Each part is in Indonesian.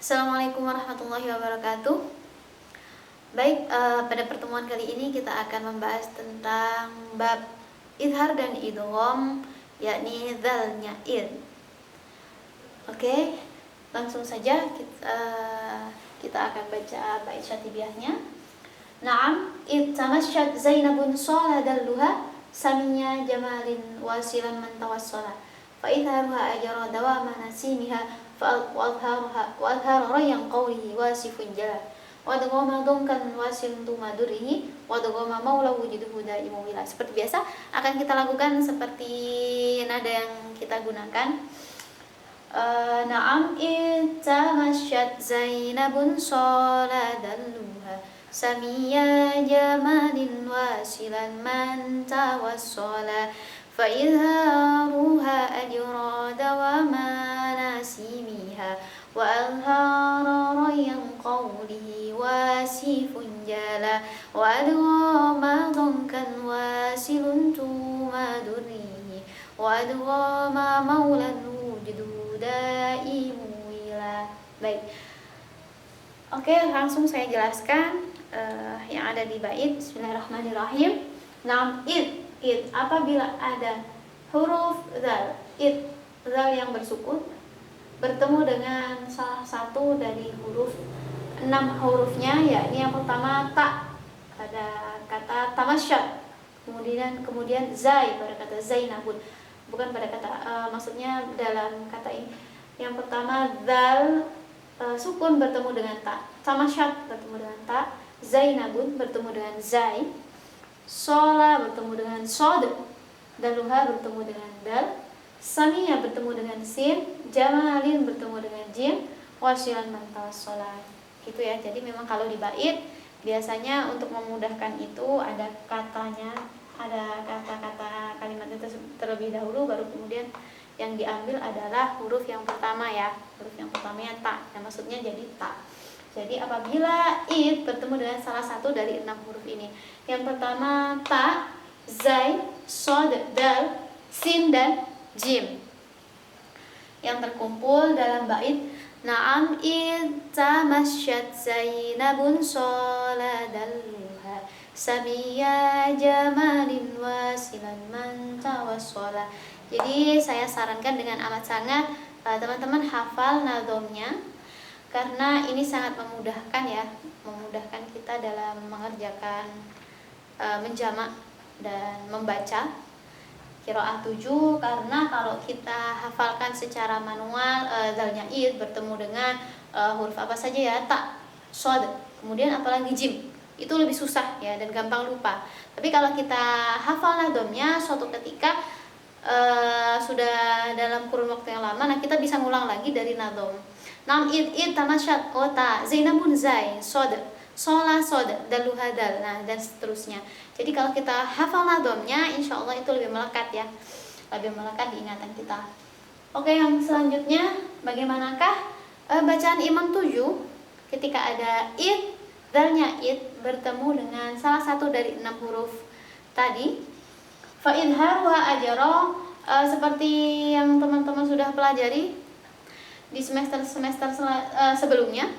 Assalamualaikum warahmatullahi wabarakatuh. Baik, pada pertemuan kali ini kita akan membahas tentang bab idhar dan idgham, yakni dzalnya id. Oke, langsung saja kita akan baca bait syatibiyahnya. Naam, id tamasyat Zainabun shaladalluha saminya jamalin wasilan man tawassala fa idharuha ajra dawama nasimiha وأظهار ريا قوله واسف جلا وادغام ضمكا wasil tumadurihi wadghama maula wujuduhu daimu wila. Seperti biasa akan kita lakukan seperti nada yang kita gunakan. Na'am ittamasyat Zainabun shaladalluha samiya jamalin wasilan man tawassala fa idharuha ajra dawama nasimiha wa azhara rayyan qawlihi wasifun jala wa adghama dhankan wasilun tumadurihi wa adghama maulan wujudu daimu wila. Baik, oke, langsung saya jelaskan yang ada di bait. Bismillahirrahmanirrahim. Nam id apabila ada huruf dzal, dzal yang bersukun bertemu dengan salah satu dari huruf 6 hurufnya, yakni yang pertama ta pada kata tamasyat, kemudian zai pada kata zainabun, bukan pada kata maksudnya dalam kata ini yang pertama dzal sukun bertemu dengan ta, tamasyat bertemu dengan ta, zainabun bertemu dengan zai, shola bertemu dengan sod, daluha bertemu dengan dal, samiyah bertemu dengan sin, jamalin bertemu dengan jim, wasilan man tawassalah. Gitu ya. Jadi memang kalau di bait biasanya untuk memudahkan itu ada katanya, ada kata-kata kalimatnya terlebih dahulu, baru kemudian yang diambil adalah huruf yang pertama ya. Huruf yang pertamanya ta. Nah, maksudnya jadi ta. Jadi apabila id bertemu dengan salah satu dari 6 huruf ini, yang pertama ta, zai, sod, dal, sin dan jim, yang terkumpul dalam bait na'am id tamasyat Zainabun shaladalluha sabiya jamalin wasilan man tawassala. Jadi saya sarankan dengan amat sangat teman-teman hafal nadhomnya, karena ini sangat memudahkan ya, memudahkan kita dalam mengerjakan menjamak dan membaca qiraah 7. Karena kalau kita hafalkan secara manual, dzalnya id bertemu dengan huruf apa saja ya, ta, shod, kemudian apalagi jim, itu lebih susah ya dan gampang lupa. Tapi kalau kita hafal nadhomnya suatu ketika sudah dalam kurun waktu yang lama, nah kita bisa ngulang lagi dari nadhom. Nam id tamasyat ota, zainabun zai, sod, shola sod, daluha dal, nah dan seterusnya. Jadi kalau kita hafal nadhomnya, insya Allah itu lebih melekat ya, lebih melekat di ingatan kita. Oke, yang selanjutnya bagaimanakah bacaan imam 7 ketika ada id, dalnya id bertemu dengan salah satu dari 6 huruf tadi. Fa idharuha ajra, seperti yang teman-teman sudah pelajari di semester sebelumnya.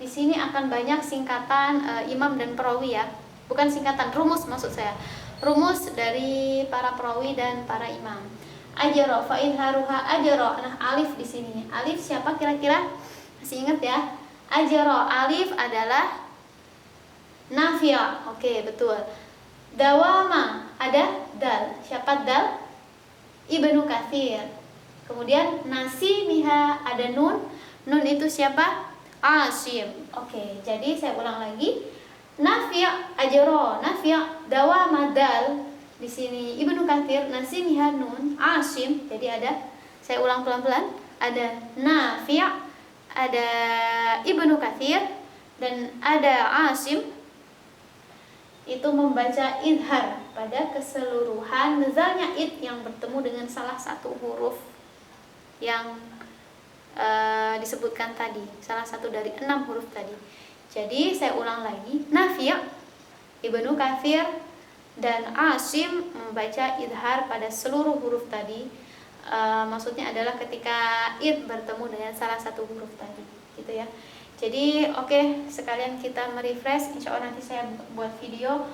Di sini akan banyak singkatan imam dan perawi ya, bukan singkatan, rumus maksud saya, rumus dari para perawi dan para imam. Ajra, fa idharuha ajra. Nah, alif di sini, alif siapa kira-kira? Masih ingat ya? Ajra, alif adalah Nafi'. Oke, betul. Dawama, ada dal. Siapa dal? Ibnu Katsir. Kemudian nasimiha, ada nun. Nun itu siapa? Asim. Oke, jadi saya ulang lagi. Nafi' ajra, Nafi' dawama dal. Di sini Ibnu Katsir, nasimiha nun, Asim. Jadi ada, saya ulang pelan-pelan. Ada Nafi', ada Ibnu Katsir, dan ada Asim. Itu membaca idhar pada keseluruhan dzalnya id yang bertemu dengan salah satu huruf yang disebutkan tadi, salah satu dari 6 huruf tadi. Jadi saya ulang lagi, Nafi', Ibnu Katsir, dan Asim membaca idhar pada seluruh huruf tadi maksudnya adalah ketika id bertemu dengan salah satu huruf tadi, gitu ya. Jadi oke, sekalian kita merefresh. Insya Allah nanti saya buat video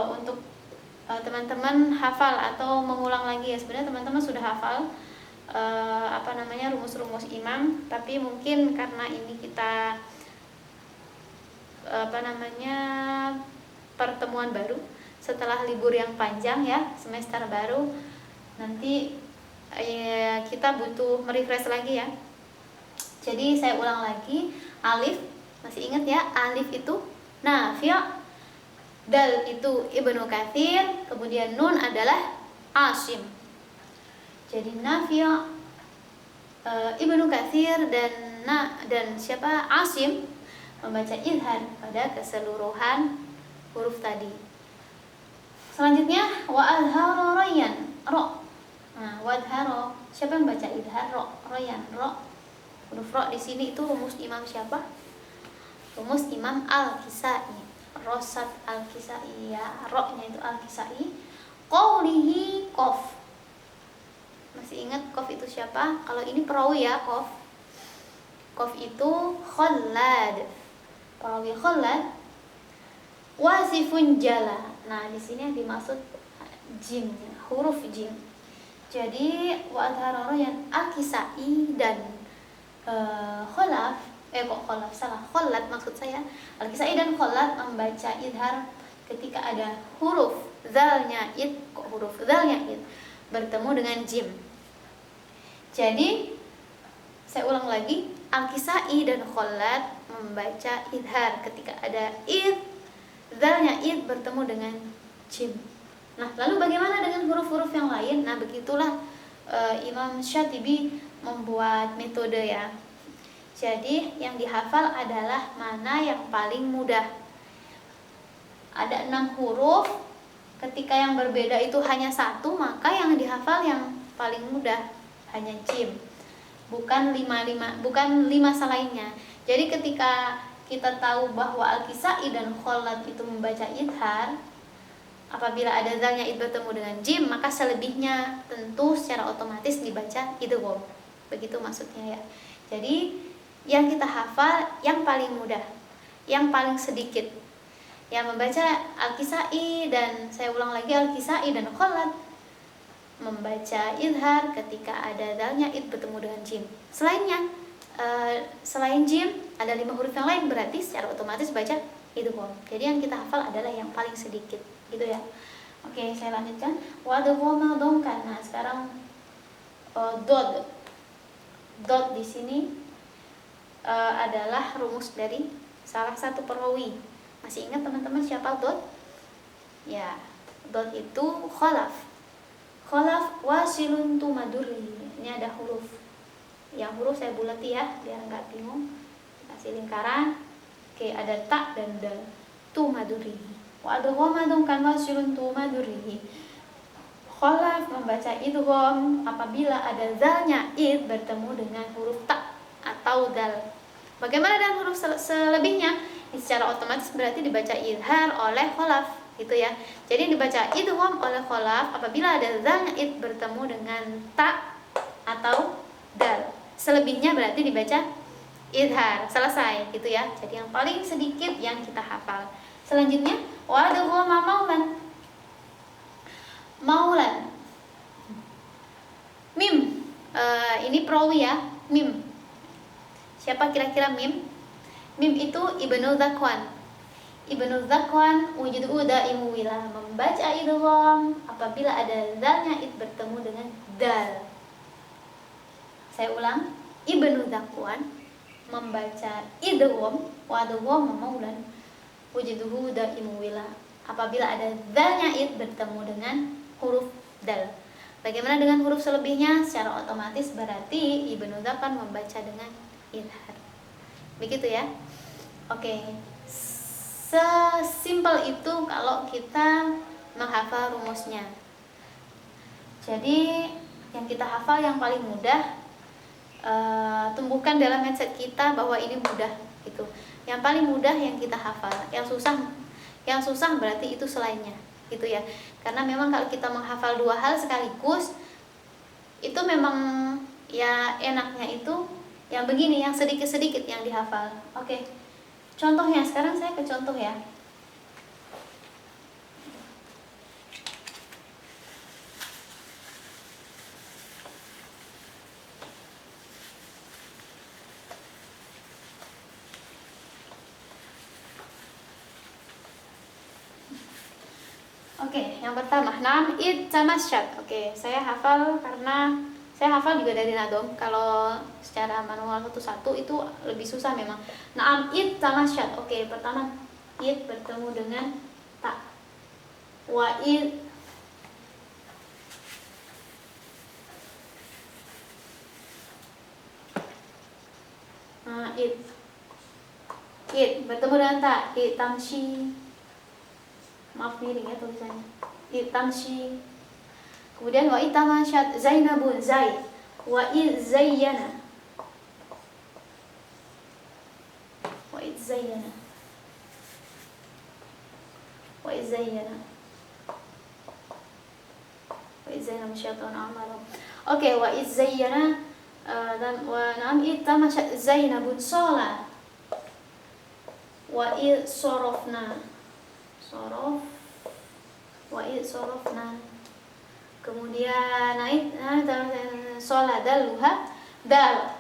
untuk teman-teman hafal atau mengulang lagi ya. Sebenarnya teman-teman sudah hafal rumus-rumus imam, tapi mungkin karena ini kita pertemuan baru setelah libur yang panjang ya, semester baru, nanti kita butuh merefresh lagi ya. Jadi saya ulang lagi, alif, masih ingat ya, alif itu Nafi', dal itu Ibnu Katsir, kemudian nun adalah Asim. Jadi Nafi', Ibnu Katsir dan siapa? Asim membaca idhar pada keseluruhan huruf tadi. Selanjutnya wa adhara rayyan, ro. Nah, wa adhara, siapa yang baca idhar? Ro, rayyan, ro. Huruf ro di sini itu rumus imam siapa? Rumus Imam Al-Kisai. Rosat Al-Kisai ya, ro-nya itu Al-Kisai. Qaulihi qaf. Masih ingat qaf itu siapa? Kalau ini perawi ya, qaf. Qaf itu Khallad. Perawi Khallad. Wasifun jala. Nah, di sini yang dimaksud jim, huruf jim. Jadi wa adhara rayyan Al-Kisai dan Khalaf, Khallat maksud saya. Al-Kisai dan Khallat membaca idhar ketika ada huruf zalnya id, huruf zalnya id bertemu dengan jim. Jadi saya ulang lagi, Al-Kisai dan Khallat membaca idhar ketika ada id, zalnya id bertemu dengan jim. Nah, lalu bagaimana dengan huruf-huruf yang lain? Nah, begitulah Imam Syatibi membuat metode ya. Jadi yang dihafal adalah mana yang paling mudah. Ada 6 huruf, ketika yang berbeda itu hanya satu, maka yang dihafal yang paling mudah hanya jim, bukan 5 selainnya. Jadi ketika kita tahu bahwa Al-Kisai dan Khallat itu membaca idhar, apabila ada zalnya id bertemu dengan jim, maka selebihnya tentu secara otomatis dibaca idgham. Begitu maksudnya ya. Jadi yang kita hafal yang paling mudah, yang paling sedikit. Yang membaca Al-Kisai dan saya ulang lagi, Al-Kisai dan Khallat membaca idhar ketika ada zalnya id bertemu dengan jim. Selain jim ada 5 huruf yang lain, berarti secara otomatis baca idgham. Jadi yang kita hafal adalah yang paling sedikit, gitu ya. Oke, saya lanjutkan. Wadghama dongkan. Nah, sekarang dot di sini adalah rumus dari salah satu perawi. Masih ingat teman-teman siapa dot? Ya, dot itu khalaf. Khalaf wasilun tu maduri. Ini ada huruf. Yang huruf saya bulati ya, biar nggak bingung. Kasih lingkaran. Oke, ada ta dan dal. Tu maduri. Wa adghama dongkan wasilun tu maduri. Khalaf membaca idgham apabila ada zalnya id bertemu dengan huruf ta atau dal. Bagaimana dengan huruf selebihnya? Secara otomatis berarti dibaca idhar oleh khalaf, gitu ya. Jadi dibaca idgham oleh khalaf apabila ada zalnya id bertemu dengan ta atau dal. Selebihnya berarti dibaca idhar. Selesai, gitu ya. Jadi yang paling sedikit yang kita hafal. Selanjutnya wa adghama maulan. Maulan. Mim. Ini perawi ya, mim. Siapa kira-kira mim? Mim itu Ibnu Zakwan. Ibnu Zakwan wujudu daimu wila, membaca idgham apabila ada zalnya id bertemu dengan dal. Saya ulang, Ibnu Zakwan membaca idgham wa adghama maulan wujuduhu daimu wila apabila ada zalnya id bertemu dengan huruf dal. Bagaimana dengan huruf selebihnya? Secara otomatis berarti Ibnu Zakwan membaca dengan idhar. Begitu ya. Oke. Sesimpel itu kalau kita menghafal rumusnya. Jadi yang kita hafal yang paling mudah, tumbuhkan dalam mindset kita bahwa ini mudah gitu. Yang paling mudah yang kita hafal. Yang susah berarti itu selainnya, gitu ya. Karena memang kalau kita menghafal 2 hal sekaligus itu memang ya enaknya itu yang begini, yang sedikit-sedikit yang dihafal. Oke. Contohnya sekarang saya ke contoh ya. Oke, yang pertama, Naam id tamasyat. Oke, saya hafal karena saya hafal juga dari nadom. Kalau secara manual satu-satu itu lebih susah memang. Naam id tamasyat. Oke, pertama id bertemu dengan ta. Wa id. Nah, id. Id bertemu dengan ta. Id tamshi. Maaf miring ya tulisannya. Id tamshi. Kemudian wa itamashat Zainabun Zai wa zayyana. Wa zayyana. Wa zayyana. Wa zayyana syaitan amalan. Oke, wa zayyana dan wa na'am itamashat Zainabun sholat. Wa sorofna. Sorof. Wa sorofna. Kemudian naik sholat daluha dal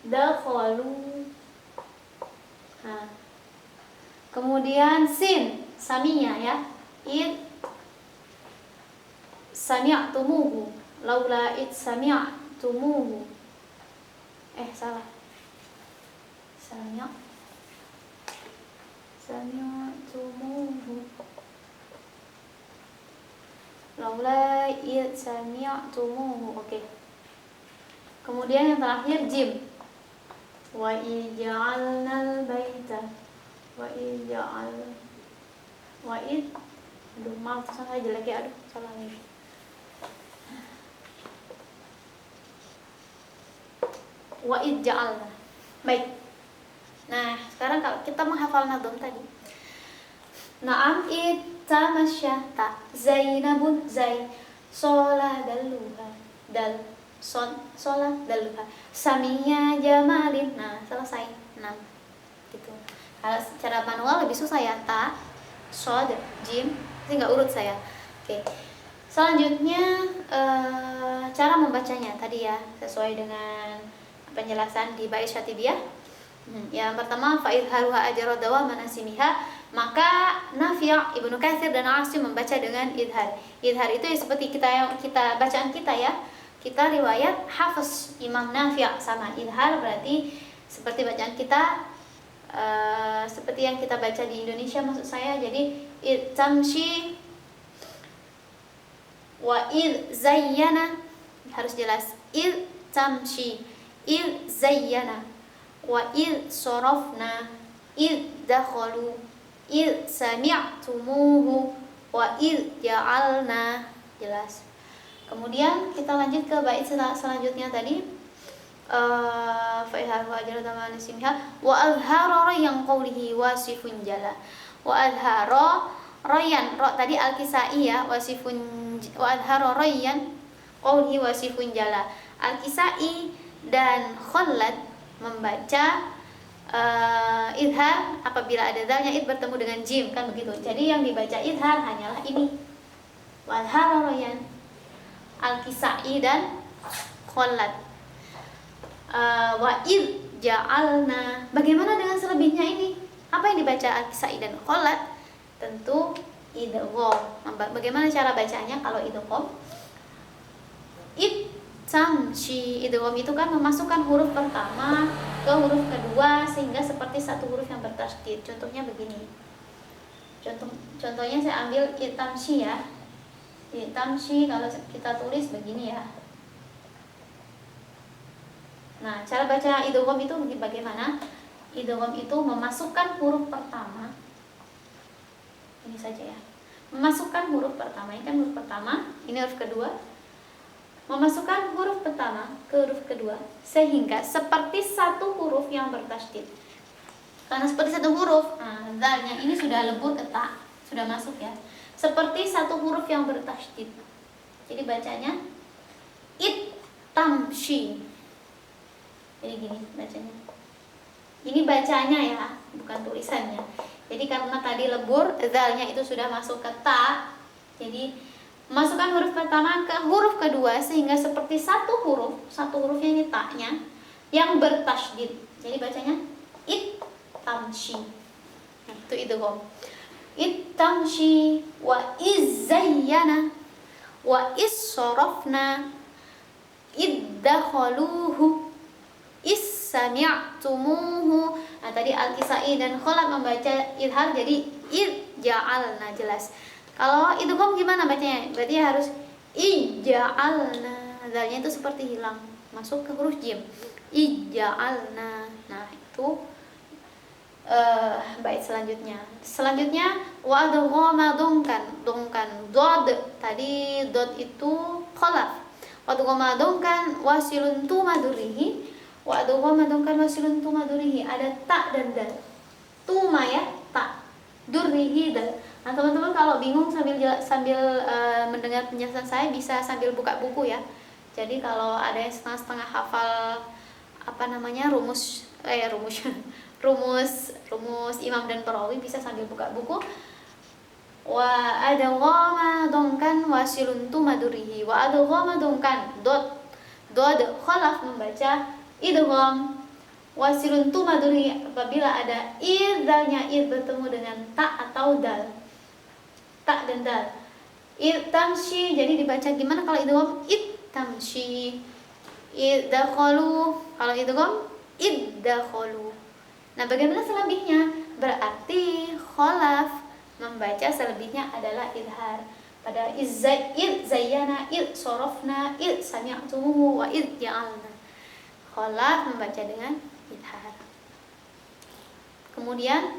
dakhalu. Nah, kemudian sin samia ya, sami'tumuhu laula sami'tumuhu. Salah. Sami'tumuhu laula sami'tumuhu. Oke. Kemudian yang terakhir jim. Wa ij'alnal baita. Aduh, maaf salah jelek ya. Aduh, salah lagi. Wa ij'alna. Baik. Nah, sekarang kalau kita menghafal nadom tadi. Naam tamasyata Zainabun Zai sholat daluha dal sholat daluha Samia Jamalin. Nah, selesai. 6 gitu. Kalau secara manual lebih susah ya, ta, shod, jim, ini nggak urut saya. Oke. Selanjutnya cara membacanya tadi ya, sesuai dengan penjelasan di bait Syatibiyah. Yang pertama fa'idharuha ajrodawa manasimiha, maka Nafi', Ibnu Katsir dan Asim membaca dengan idhar. Idhar itu ya seperti kita bacaan kita ya. Kita riwayat Hafiz Imam Nafi' sama idhar berarti seperti bacaan kita, seperti yang kita baca di Indonesia maksud saya. Jadi id tamshi wa id zayyana, harus jelas. Id tamshi, id zayyana, wa id sorofna, id dakhalu, id sami'tumuhu, wa id ja'alna. Jelas. Kemudian kita lanjut ke bait selanjutnya tadi. Fa'idharu ajra tamana simha wa azhara yang qawlihi wasifun jala. Wa azhara rayan, tadi al-Kisai ya, wasifun, wa azhara rayan qawlihi wasifun jala. Al-Kisai dan Khallad membaca idhar apabila ada dalnya id bertemu dengan jim, kan begitu. Jadi yang dibaca idhar hanyalah ini, wa azhara rayan, Al-Kisai dan Khallad. Wa id ja'alna. Bagaimana dengan selebihnya ini? Apa yang dibaca Al-Kisai dan Khallad? Tentu idgham. Bagaimana cara bacanya kalau idgham? Id tamshi. Idgham itu kan memasukkan huruf pertama ke huruf kedua sehingga seperti satu huruf yang bertasydid. Contohnya begini. Contohnya saya ambil id tamshi ya. Id tamshi kalau kita tulis begini ya. Nah, cara baca idgham itu bagaimana? Idgham itu memasukkan huruf pertama. Ini saja ya. Memasukkan huruf pertama, ini kan huruf pertama, ini huruf kedua. Memasukkan huruf pertama ke huruf kedua sehingga seperti satu huruf yang bertasydid. Karena seperti satu huruf, dalnya ini sudah lebur ke ta, sudah masuk ya. Seperti satu huruf yang bertasydid. Jadi bacanya it tamshi. Jadi gini bacanya. Ini bacanya ya, bukan tulisannya. Jadi karena tadi lebur, zalnya itu sudah masuk ke ta. Jadi masukkan huruf pertama ke huruf kedua sehingga seperti satu hurufnya ini ta-nya yang bertasydid. Jadi bacanya it tamshi. Nah, itu idgham. It tamshi wa izzayyana wa is-sarafna iddakhaluhu is-sami'tumuhu. Nah, tadi Al-Kisai dan Khalaf membaca idhar jadi ija'alna, jelas. Kalau idgham gimana bacanya? Berarti harus ija'alna. Zalnya itu seperti hilang, masuk ke huruf jim. Ija'alna. Nah, itu bait selanjutnya. Selanjutnya wa adghama dongkan. Dod. Tadi dod itu Khalaf. Wa adghama dongkan wasilun tu madurihi. Wa adghama dongkan wasilun tu madurihi. Ada ta dan dal. Tuma ya, ta. Durrihi dal. Nah, teman-teman kalau bingung sambil mendengar penjelasan saya bisa sambil buka buku ya. Jadi kalau ada yang setengah-setengah hafal rumus Imam dan Perawi bisa sambil buka buku. Wa adghama dongkan wasilun tu madurihi. Wa adghama dongkan dod Khalaf membaca idgham wasilun tu madurihi apabila ada dalnya bertemu dengan ta atau dal. Ta dan dal. Tamshi, jadi dibaca gimana kalau idgham? Tamshi. Iddakhalu, kalau idgham iddakhalu. Nah, bagaimana selebihnya? Berarti Khalaf membaca selebihnya adalah idhar. Pada zayyana, sorofna, sami'tumuhu wa ja'alna. Khalaf membaca dengan idhar. Kemudian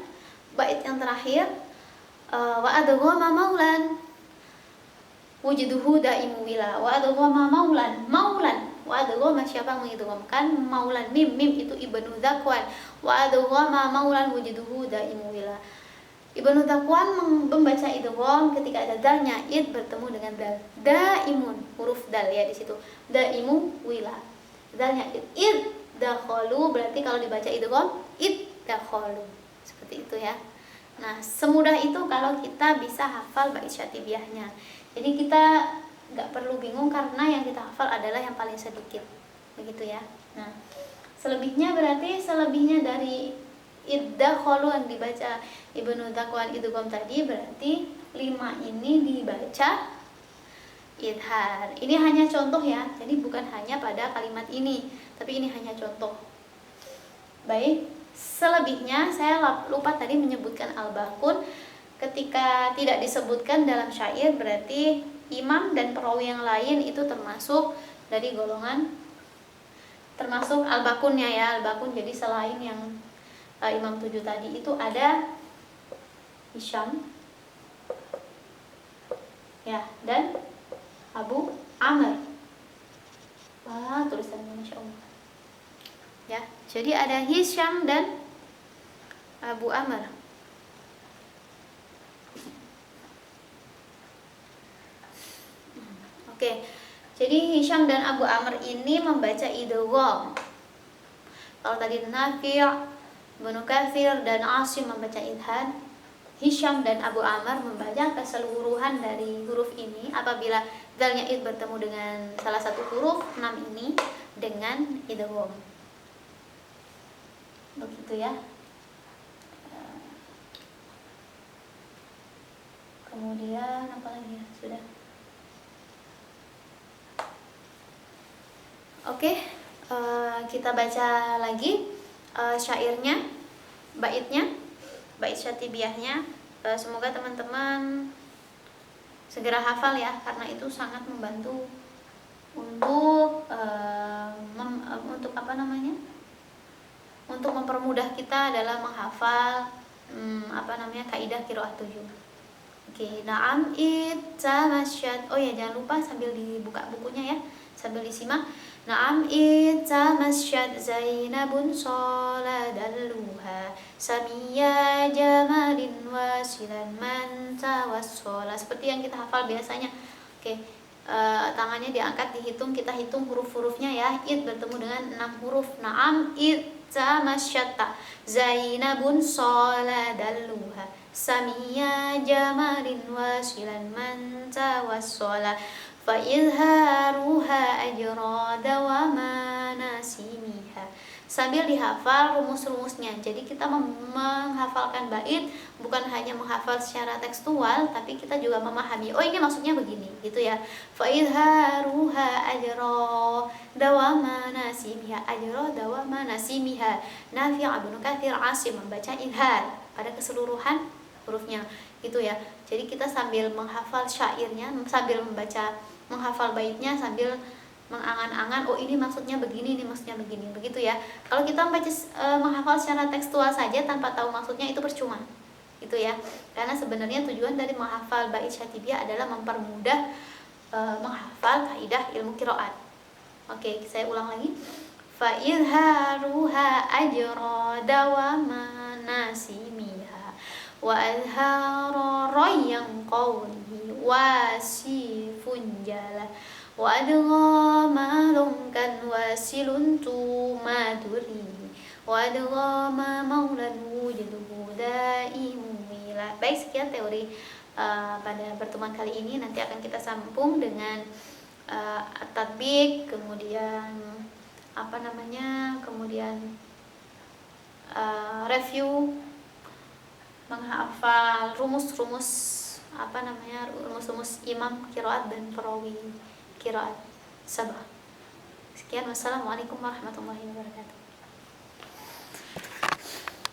bait yang terakhir wa adghama maulan wujuduhu daimu wila. Wa adghama maulan. Wa adghama, siapa yang mengidghamkan maulan? Mim itu Ibnu Zakwan. Wa adghama maulan wujuduhu daimu wila. Ibnu Zakwan membaca idgham ketika ada dalnya id bertemu dengan dal. Daimun, huruf dal ya di situ. Daimu wila. Dalnya id dakhalu, berarti kalau dibaca idgham id dakhalu. Seperti itu ya. Nah, semudah itu kalau kita bisa hafal bait syatibiyahnya. Jadi kita nggak perlu bingung karena yang kita hafal adalah yang paling sedikit, begitu ya. Nah, selebihnya dari iddakhalu yang dibaca Ibnu Zakwan idgham tadi, berarti 5 ini dibaca idhar. Ini hanya contoh ya, jadi bukan hanya pada kalimat ini, tapi ini hanya contoh. Baik, selebihnya saya lupa tadi menyebutkan al-bakun. Ketika tidak disebutkan dalam syair, berarti imam dan perawi yang lain itu termasuk dari golongan, termasuk al-bakunnya ya. Al-bakun jadi selain yang imam 7 tadi itu ada Hisham ya dan Abu Amr. Wah, tulisannya Masya Allah ya. Jadi ada Hisham dan Abu Amr. Oke, jadi Hisham dan Abu Amr ini membaca idgham. Kalau tadi Nafi', Ibnu Katsir dan Asim membaca idhar, Hisham dan Abu Amr membaca keseluruhan dari huruf ini apabila dalnya id bertemu dengan salah satu huruf 6 ini dengan idgham. Begitu ya. Kemudian apa lagi ya? Sudah. Oke, kita baca lagi syairnya, bait syatibiyahnya. Semoga teman-teman segera hafal ya, karena itu sangat membantu untuk untuk mempermudah kita dalam menghafal kaidah qiraah 7. Oke, na'am itamasyat. Oh ya, jangan lupa sambil dibuka bukunya ya, sambil disimak. Na'am itamasyat Zainabun soladalluha Samiyya jamalin wasilan man tawassola. Seperti yang kita hafal biasanya. Oke, tangannya diangkat, dihitung, kita hitung huruf-hurufnya ya. Id bertemu dengan 6 huruf. Naam id tamasyatta Zainabun soladalluha Samia jamalin wasilan man tawassola fa izharuha ajrada wa manasimiha. Sambil dihafal rumus-rumusnya. Jadi kita menghafalkan bait bukan hanya menghafal secara tekstual, tapi kita juga memahami, oh ini maksudnya begini, gitu ya. Fa izharuha ajrada wa manasimiha. Ajrada wa manasimiha. Nafi' Ibnu Katsir, Asim membaca izhar pada keseluruhan hurufnya, gitu ya. Jadi kita sambil menghafal syairnya, sambil menghafal baitnya, sambil mengangan-angan, oh ini maksudnya begini, ini maksudnya begini, begitu ya. Kalau kita menghafal secara tekstual saja tanpa tahu maksudnya, itu percuma, gitu ya. Karena sebenarnya tujuan dari menghafal bait Syatibiyah adalah mempermudah menghafal kaidah ilmu qiraat. Oke, saya ulang lagi. Fa izharuha ajrada wa manasimiha wa azhara rayyan qawli wasifun jala wa adghama lunkan wasilun tumaduri wa adghama maulan wujuduhu daimu wila. Baik, sekian teori pada pertemuan kali ini. Nanti akan kita sambung dengan tatbik, kemudian kemudian review, menghafal rumus-rumus rumus-rumus imam qiraat dan perawi qiraat sabah. Sekian, wassalamualaikum warahmatullahi wabarakatuh.